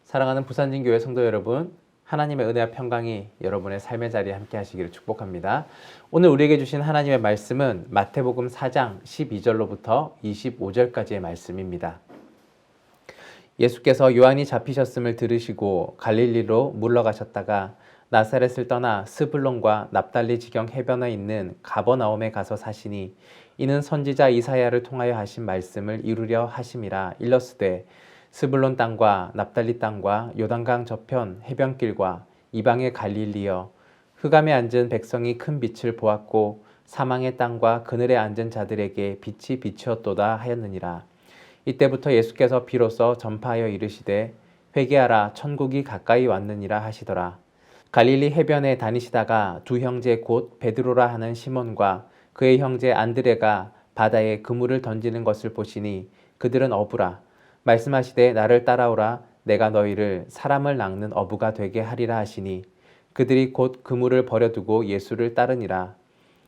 사랑하는 부산진교회 성도 여러분, 하나님의 은혜와 평강이 여러분의 삶의 자리에 함께 하시기를 축복합니다. 오늘 우리에게 주신 하나님의 말씀은 마태복음 4장 12절로부터 25절까지의 말씀입니다. 예수께서 요한이 잡히셨음을 들으시고 갈릴리로 물러가셨다가 나사렛을 떠나 스불론과 납달리 지경 해변에 있는 가버나움에 가서 사시니 이는 선지자 이사야를 통하여 하신 말씀을 이루려 하심이라. 일러스되 스불론 땅과 납달리 땅과 요단강 저편 해변길과 이방의 갈릴리여, 흑암에 앉은 백성이 큰 빛을 보았고 사망의 땅과 그늘에 앉은 자들에게 빛이 비추었도다 하였느니라. 이때부터 예수께서 비로소 전파하여 이르시되 회개하라, 천국이 가까이 왔느니라 하시더라. 갈릴리 해변에 다니시다가 두 형제 곧 베드로라 하는 시몬과 그의 형제 안드레가 바다에 그물을 던지는 것을 보시니 그들은 어부라. 말씀하시되 나를 따라오라, 내가 너희를 사람을 낚는 어부가 되게 하리라 하시니 그들이 곧 그물을 버려두고 예수를 따르니라.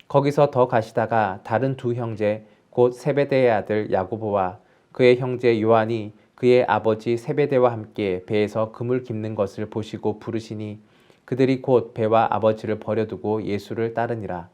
거기서 더 가시다가 다른 두 형제 곧 세베대의 아들 야고보와 그의 형제 요한이 그의 아버지 세베대와 함께 배에서 그물 깁는 것을 보시고 부르시니 그들이 곧 배와 아버지를 버려두고 예수를 따르니라.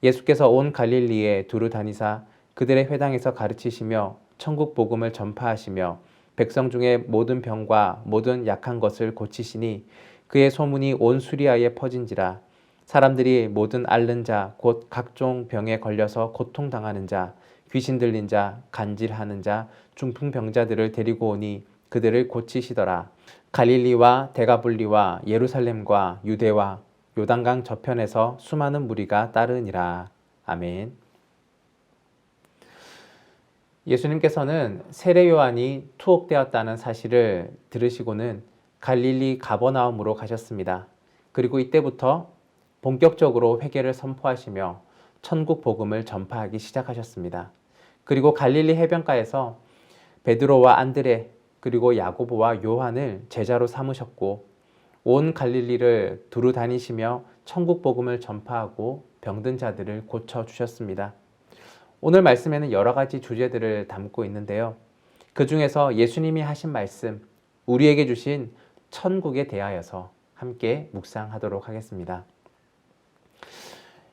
예수께서 온 갈릴리에 두루 다니사 그들의 회당에서 가르치시며 천국 복음을 전파하시며 백성 중에 모든 병과 모든 약한 것을 고치시니 그의 소문이 온 수리아에 퍼진지라. 사람들이 모든 앓는 자 곧 각종 병에 걸려서 고통당하는 자, 귀신 들린 자, 간질하는 자, 중풍병자들을 데리고 오니 그들을 고치시더라. 갈릴리와 데가볼리와 예루살렘과 유대와 요단강 저편에서 수많은 무리가 따르니라. 아멘. 예수님께서는 세례 요한이 투옥되었다는 사실을 들으시고는 갈릴리 가버나움으로 가셨습니다. 그리고 이때부터 본격적으로 회개를 선포하시며 천국 복음을 전파하기 시작하셨습니다. 그리고 갈릴리 해변가에서 베드로와 안드레 그리고 야고보와 요한을 제자로 삼으셨고 온 갈릴리를 두루 다니시며 천국 복음을 전파하고 병든 자들을 고쳐주셨습니다. 오늘 말씀에는 여러 가지 주제들을 담고 있는데요. 그 중에서 예수님이 하신 말씀, 우리에게 주신 천국에 대하여서 함께 묵상하도록 하겠습니다.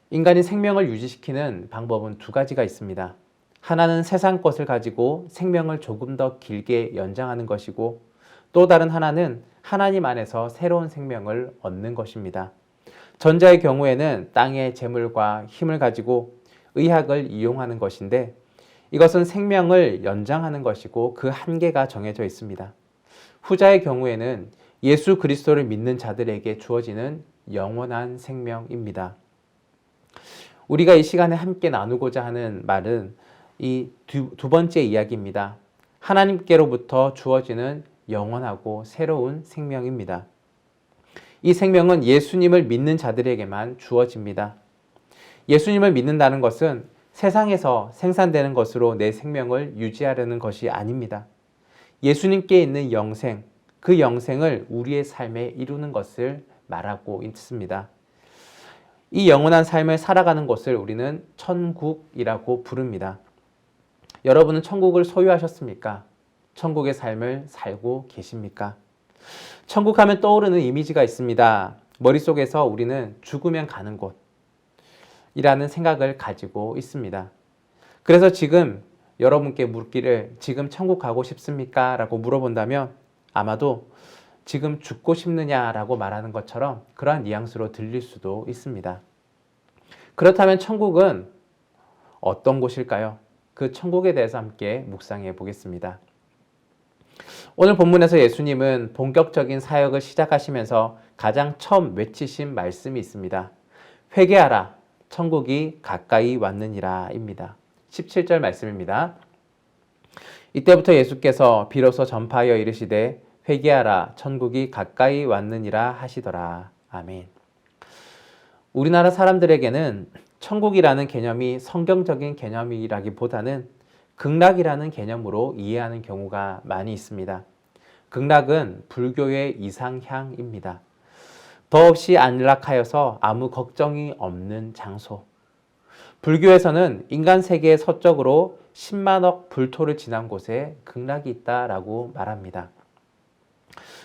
인간이 생명을 유지시키는 방법은 두 가지가 있습니다. 하나는 세상 것을 가지고 생명을 조금 더 길게 연장하는 것이고 또 다른 하나는 하나님 안에서 새로운 생명을 얻는 것입니다. 전자의 경우에는 땅의 재물과 힘을 가지고 의학을 이용하는 것인데 이것은 생명을 연장하는 것이고 그 한계가 정해져 있습니다. 후자의 경우에는 예수 그리스도를 믿는 자들에게 주어지는 영원한 생명입니다. 우리가 이 시간에 함께 나누고자 하는 말은 이 두 번째 이야기입니다. 하나님께로부터 주어지는 영원하고 새로운 생명입니다. 이 생명은 예수님을 믿는 자들에게만 주어집니다. 예수님을 믿는다는 것은 세상에서 생산되는 것으로 내 생명을 유지하려는 것이 아닙니다. 예수님께 있는 영생, 그 영생을 우리의 삶에 이루는 것을 말하고 있습니다. 이 영원한 삶을 살아가는 것을 우리는 천국이라고 부릅니다. 여러분은 천국을 소유하셨습니까? 천국의 삶을 살고 계십니까? 천국하면 떠오르는 이미지가 있습니다. 머릿속에서 우리는 죽으면 가는 곳이라는 생각을 가지고 있습니다. 그래서 지금 여러분께 묻기를 지금 천국 가고 싶습니까? 라고 물어본다면 아마도 지금 죽고 싶느냐라고 말하는 것처럼 그러한 뉘앙스로 들릴 수도 있습니다. 그렇다면 천국은 어떤 곳일까요? 그 천국에 대해서 함께 묵상해 보겠습니다. 오늘 본문에서 예수님은 본격적인 사역을 시작하시면서 가장 처음 외치신 말씀이 있습니다. 회개하라, 천국이 가까이 왔느니라 입니다. 17절 말씀입니다. 이때부터 예수께서 비로소 전파하여 이르시되 회개하라, 천국이 가까이 왔느니라 하시더라. 아멘. 우리나라 사람들에게는 천국이라는 개념이 성경적인 개념이라기보다는 극락이라는 개념으로 이해하는 경우가 많이 있습니다. 극락은 불교의 이상향입니다. 더없이 안락하여서 아무 걱정이 없는 장소. 불교에서는 인간 세계의 서쪽으로 10만억 불토를 지난 곳에 극락이 있다라고 말합니다.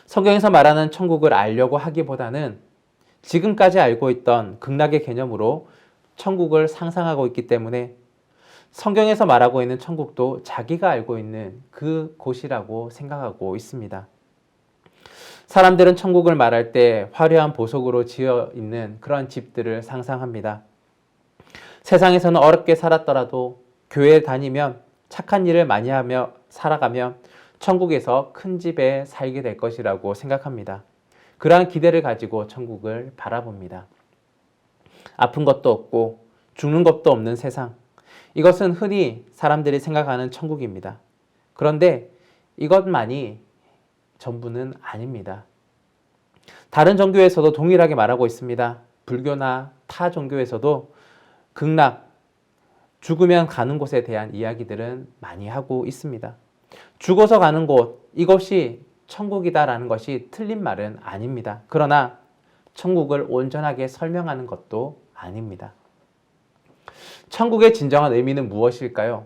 성경에서 말하는 천국을 알려고 하기보다는 지금까지 알고 있던 극락의 개념으로 천국을 상상하고 있기 때문에 성경에서 말하고 있는 천국도 자기가 알고 있는 그 곳이라고 생각하고 있습니다. 사람들은 천국을 말할 때 화려한 보석으로 지어 있는 그런 집들을 상상합니다. 세상에서는 어렵게 살았더라도 교회에 다니면 착한 일을 많이 하며 살아가면 천국에서 큰 집에 살게 될 것이라고 생각합니다. 그러한 기대를 가지고 천국을 바라봅니다. 아픈 것도 없고 죽는 것도 없는 세상. 이것은 흔히 사람들이 생각하는 천국입니다. 그런데 이것만이 전부는 아닙니다. 다른 종교에서도 동일하게 말하고 있습니다. 불교나 타 종교에서도 극락, 죽으면 가는 곳에 대한 이야기들은 많이 하고 있습니다. 죽어서 가는 곳, 이것이 천국이다라는 것이 틀린 말은 아닙니다. 그러나 천국을 온전하게 설명하는 것도 아닙니다. 천국의 진정한 의미는 무엇일까요?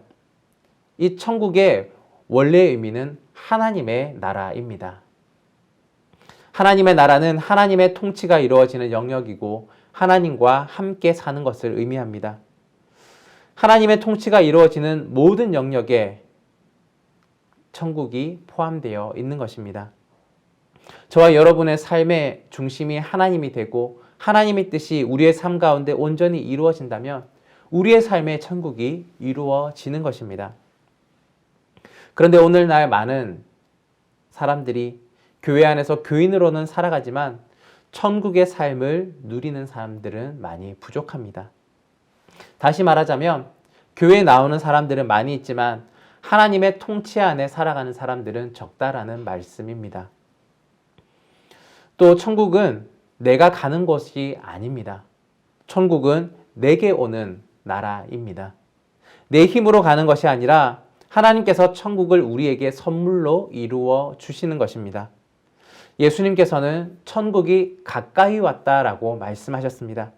이 천국의 원래의 의미는 하나님의 나라입니다. 하나님의 나라는 하나님의 통치가 이루어지는 영역이고 하나님과 함께 사는 것을 의미합니다. 하나님의 통치가 이루어지는 모든 영역에 천국이 포함되어 있는 것입니다. 저와 여러분의 삶의 중심이 하나님이 되고 하나님의 뜻이 우리의 삶 가운데 온전히 이루어진다면 우리의 삶의 천국이 이루어지는 것입니다. 그런데 오늘날 많은 사람들이 교회 안에서 교인으로는 살아가지만 천국의 삶을 누리는 사람들은 많이 부족합니다. 다시 말하자면 교회에 나오는 사람들은 많이 있지만 하나님의 통치 안에 살아가는 사람들은 적다라는 말씀입니다. 또 천국은 내가 가는 곳이 아닙니다. 천국은 내게 오는 나라입니다. 내 힘으로 가는 것이 아니라 하나님께서 천국을 우리에게 선물로 이루어 주시는 것입니다. 예수님께서는 천국이 가까이 왔다라고 말씀하셨습니다.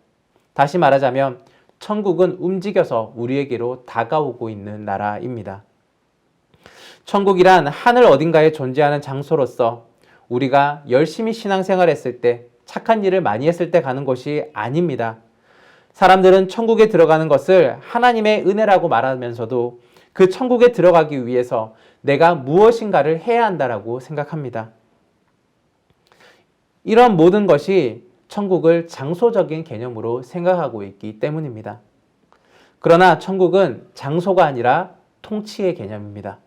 다시 말하자면 천국은 움직여서 우리에게로 다가오고 있는 나라입니다. 천국이란 하늘 어딘가에 존재하는 장소로서 우리가 열심히 신앙생활 했을 때, 착한 일을 많이 했을 때 가는 곳이 아닙니다. 사람들은 천국에 들어가는 것을 하나님의 은혜라고 말하면서도 그 천국에 들어가기 위해서 내가 무엇인가를 해야 한다라고 생각합니다. 이런 모든 것이 천국을 장소적인 개념으로 생각하고 있기 때문입니다. 그러나 천국은 장소가 아니라 통치의 개념입니다.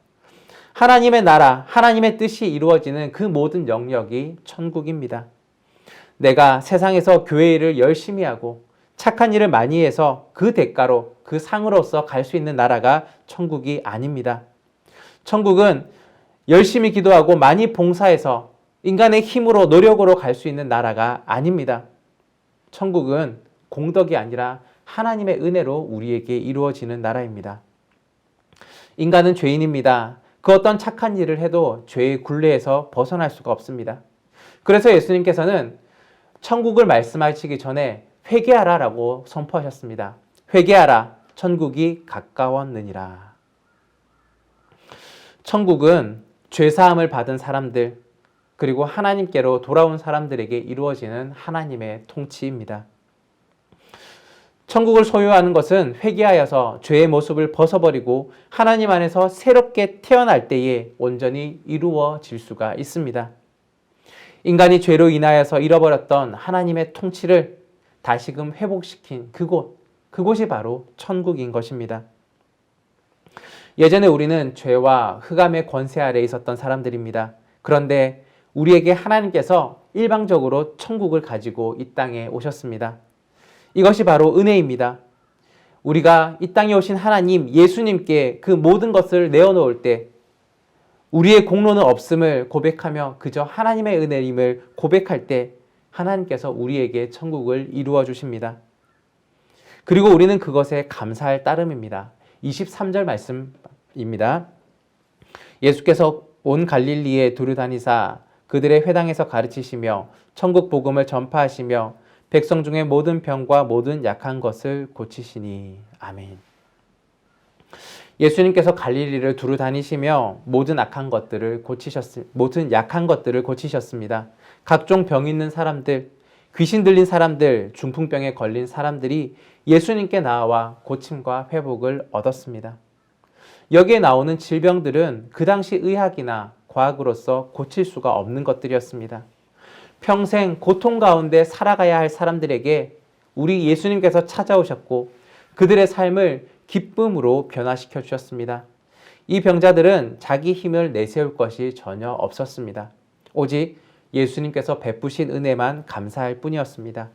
하나님의 나라, 하나님의 뜻이 이루어지는 그 모든 영역이 천국입니다. 내가 세상에서 교회 일을 열심히 하고 착한 일을 많이 해서 그 대가로, 그 상으로서 갈 수 있는 나라가 천국이 아닙니다. 천국은 열심히 기도하고 많이 봉사해서 인간의 힘으로 노력으로 갈 수 있는 나라가 아닙니다. 천국은 공덕이 아니라 하나님의 은혜로 우리에게 이루어지는 나라입니다. 인간은 죄인입니다. 그 어떤 착한 일을 해도 죄의 굴레에서 벗어날 수가 없습니다. 그래서 예수님께서는 천국을 말씀하시기 전에 회개하라라고 선포하셨습니다. 회개하라, 천국이 가까웠느니라. 천국은 죄사함을 받은 사람들, 그리고 하나님께로 돌아온 사람들에게 이루어지는 하나님의 통치입니다. 천국을 소유하는 것은 회개하여서 죄의 모습을 벗어버리고 하나님 안에서 새롭게 태어날 때에 온전히 이루어질 수가 있습니다. 인간이 죄로 인하여서 잃어버렸던 하나님의 통치를 다시금 회복시킨 그곳이 바로 천국인 것입니다. 예전에 우리는 죄와 흑암의 권세 아래에 있었던 사람들입니다. 그런데 우리에게 하나님께서 일방적으로 천국을 가지고 이 땅에 오셨습니다. 이것이 바로 은혜입니다. 우리가 이 땅에 오신 하나님, 예수님께 그 모든 것을 내어놓을 때 우리의 공로는 없음을 고백하며 그저 하나님의 은혜임을 고백할 때 하나님께서 우리에게 천국을 이루어 주십니다. 그리고 우리는 그것에 감사할 따름입니다. 23절 말씀입니다. 예수께서 온 갈릴리에 두루 다니사 그들의 회당에서 가르치시며 천국 복음을 전파하시며 백성 중에 모든 병과 모든 약한 것을 고치시니. 아멘. 예수님께서 갈릴리를 두루 다니시며 모든 약한 것들을 고치셨습니다. 각종 병 있는 사람들, 귀신 들린 사람들, 중풍병에 걸린 사람들이 예수님께 나와 고침과 회복을 얻었습니다. 여기에 나오는 질병들은 그 당시 의학이나 과학으로서 고칠 수가 없는 것들이었습니다. 평생 고통 가운데 살아가야 할 사람들에게 우리 예수님께서 찾아오셨고 그들의 삶을 기쁨으로 변화시켜 주셨습니다. 이 병자들은 자기 힘을 내세울 것이 전혀 없었습니다. 오직 예수님께서 베푸신 은혜만 감사할 뿐이었습니다.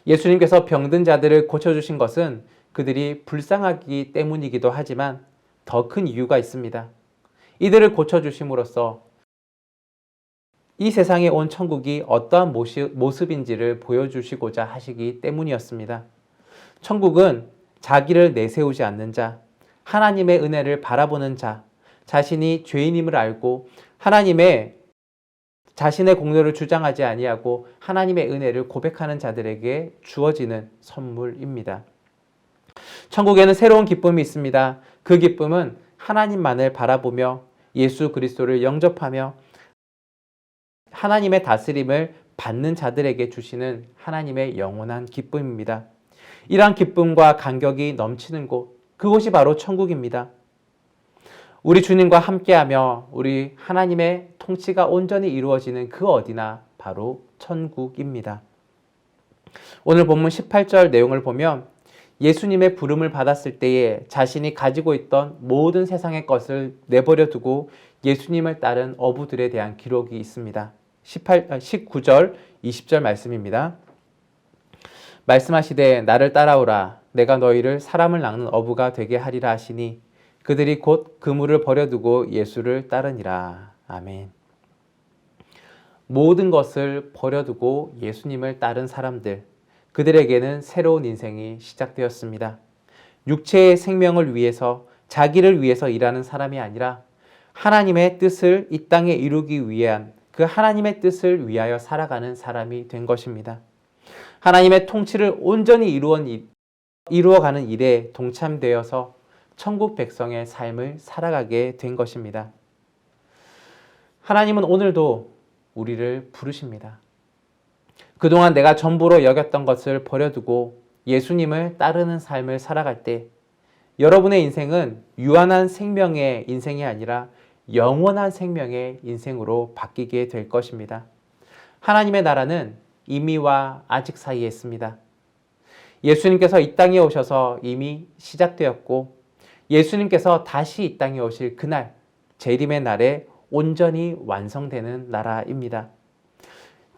예수님께서 병든 자들을 고쳐주신 것은 그들이 불쌍하기 때문이기도 하지만 더 큰 이유가 있습니다. 이들을 고쳐주심으로써 이 세상에 온 천국이 어떠한 모습인지를 보여주시고자 하시기 때문이었습니다. 천국은 자기를 내세우지 않는 자, 하나님의 은혜를 바라보는 자, 자신이 죄인임을 알고 자신의 공로를 주장하지 아니하고 하나님의 은혜를 고백하는 자들에게 주어지는 선물입니다. 천국에는 새로운 기쁨이 있습니다. 그 기쁨은 하나님만을 바라보며 예수 그리스도를 영접하며 하나님의 다스림을 받는 자들에게 주시는 하나님의 영원한 기쁨입니다. 이러한 기쁨과 감격이 넘치는 곳, 그곳이 바로 천국입니다. 우리 주님과 함께하며 우리 하나님의 통치가 온전히 이루어지는 그 어디나 바로 천국입니다. 오늘 본문 18절 내용을 보면 예수님의 부름을 받았을 때에 자신이 가지고 있던 모든 세상의 것을 내버려 두고 예수님을 따른 어부들에 대한 기록이 있습니다. 19절, 20절 말씀입니다. 말씀하시되 나를 따라오라. 내가 너희를 사람을 낚는 어부가 되게 하리라 하시니 그들이 곧 그물을 버려두고 예수를 따르니라. 아멘. 모든 것을 버려두고 예수님을 따른 사람들, 그들에게는 새로운 인생이 시작되었습니다. 육체의 생명을 위해서, 자기를 위해서 일하는 사람이 아니라 하나님의 뜻을 이 땅에 이루기 위한 그 하나님의 뜻을 위하여 살아가는 사람이 된 것입니다. 하나님의 통치를 온전히 이루어가는 일에 동참되어서 천국 백성의 삶을 살아가게 된 것입니다. 하나님은 오늘도 우리를 부르십니다. 그동안 내가 전부로 여겼던 것을 버려두고 예수님을 따르는 삶을 살아갈 때 여러분의 인생은 유한한 생명의 인생이 아니라 영원한 생명의 인생으로 바뀌게 될 것입니다. 하나님의 나라는 이미와 아직 사이에 있습니다. 예수님께서 이 땅에 오셔서 이미 시작되었고 예수님께서 다시 이 땅에 오실 그날 재림의 날에 온전히 완성되는 나라입니다.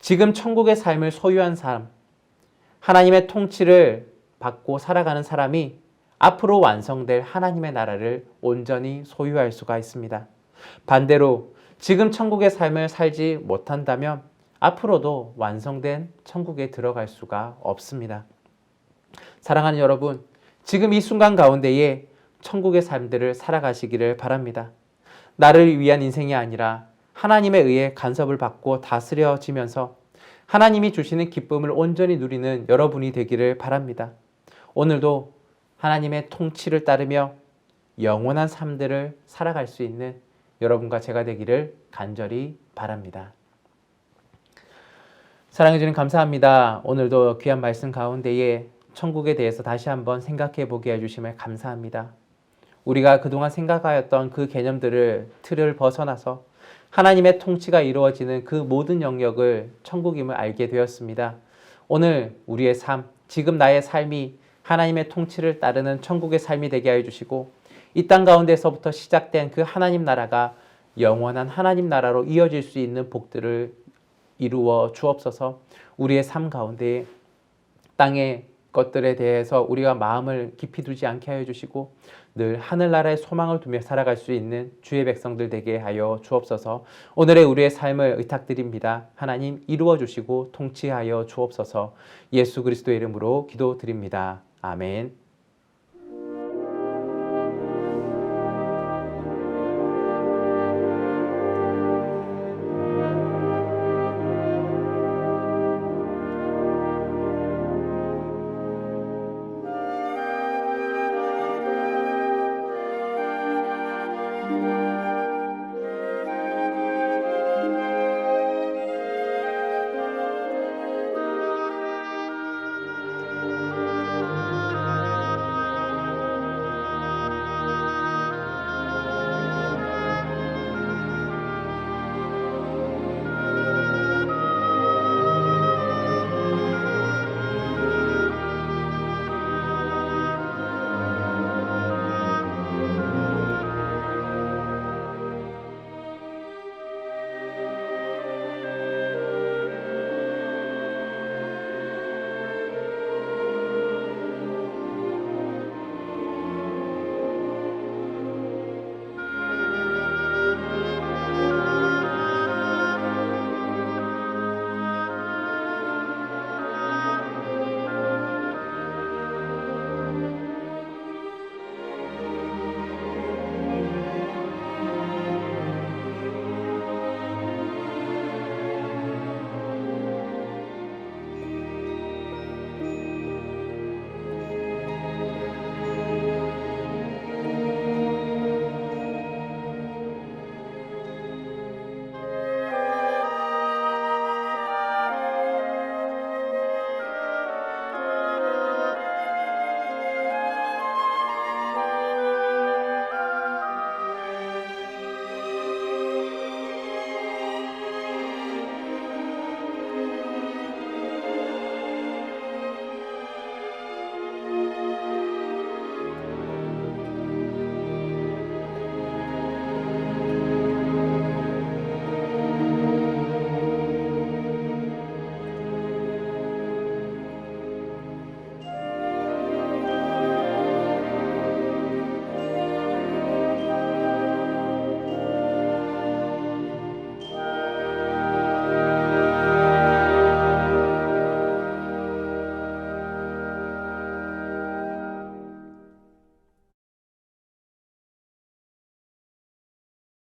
지금 천국의 삶을 소유한 사람, 하나님의 통치를 받고 살아가는 사람이 앞으로 완성될 하나님의 나라를 온전히 소유할 수가 있습니다. 반대로 지금 천국의 삶을 살지 못한다면 앞으로도 완성된 천국에 들어갈 수가 없습니다. 사랑하는 여러분, 지금 이 순간 가운데에 천국의 삶들을 살아가시기를 바랍니다. 나를 위한 인생이 아니라 하나님에 의해 간섭을 받고 다스려지면서 하나님이 주시는 기쁨을 온전히 누리는 여러분이 되기를 바랍니다. 오늘도 하나님의 통치를 따르며 영원한 삶들을 살아갈 수 있는 여러분과 제가 되기를 간절히 바랍니다. 사랑해 주님 감사합니다. 오늘도 귀한 말씀 가운데에 천국에 대해서 다시 한번 생각해 보게 해주심을 감사합니다. 우리가 그동안 생각하였던 그 개념들을 틀을 벗어나서 하나님의 통치가 이루어지는 그 모든 영역을 천국임을 알게 되었습니다. 오늘 우리의 삶, 지금 나의 삶이 하나님의 통치를 따르는 천국의 삶이 되게 하여 주시고 이 땅 가운데서부터 시작된 그 하나님 나라가 영원한 하나님 나라로 이어질 수 있는 복들을 이루어 주옵소서. 우리의 삶 가운데 땅의 것들에 대해서 우리가 마음을 깊이 두지 않게 하여 주시고 늘 하늘나라의 소망을 두며 살아갈 수 있는 주의 백성들 되게 하여 주옵소서. 오늘의 우리의 삶을 의탁드립니다. 하나님 이루어 주시고 통치하여 주옵소서. 예수 그리스도의 이름으로 기도드립니다. 아멘.